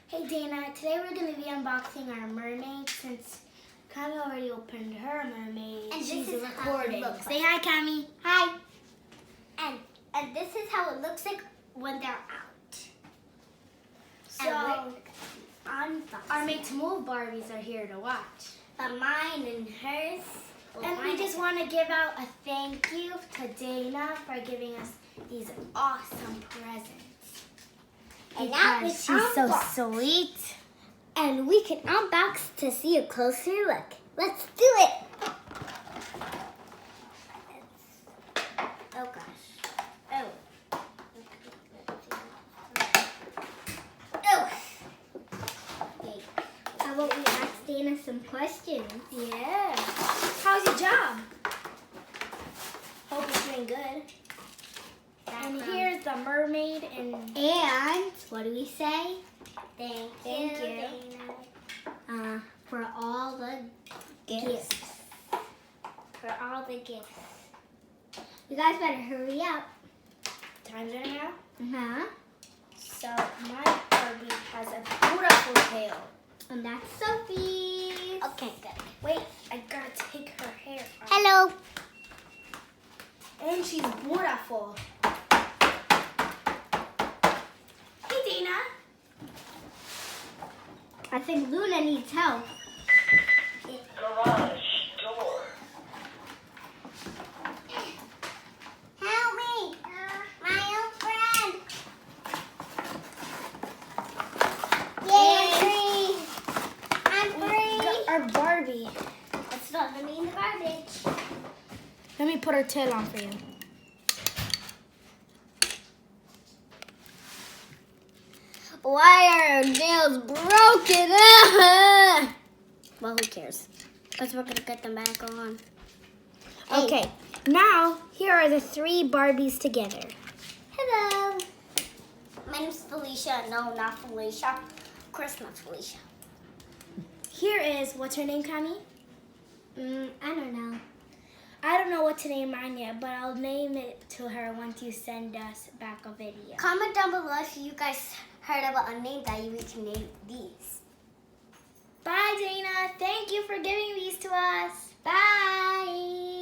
Hey Dana, today we're going to be unboxing our mermaid since Cami already opened her mermaid. And she's this is recording. how it looks Say hi, Cami. Hi. And this is how it looks like when they're out. So our Made to Move Barbies are here to watch. But mine and hers. And we just want to give out a thank you to Dana for giving us these awesome presents. And now Because she's so sweet. And we can unbox to see a closer look. Let's do it. Oh gosh. Oh. Oh. Okay. How about we ask Dana some questions? Yeah. How's your job? Hope it's doing good. And here's the mermaid and what do we say? Thank you. Dana. For all the gifts. For all the gifts. You guys better hurry up. time's running out. Uh-huh. So my Barbie has a beautiful tail. And that's Sophie. Okay, good. Wait, I gotta take her hair off. Hello. And she's beautiful. Hey Dana. I think Luna needs help. Garage door. Help me. My old friend. Yay. I'm free. Got our Barbie. Let's throw them in the garbage. Let me put her tail on for you. Why are our nails broken? Well, who cares? Because we're going to get them back on. Hey. Okay, now here are the three Barbies together. Hello. My name's Felicia. No, not Felicia. Of course not Felicia. Here is, what's her name, Cami? I don't know. I don't know what to name mine yet, but I'll name it to her once you send us back a video. Comment down below if you guys heard about a name that we can name these. Bye, Dana. Thank you for giving these to us. Bye.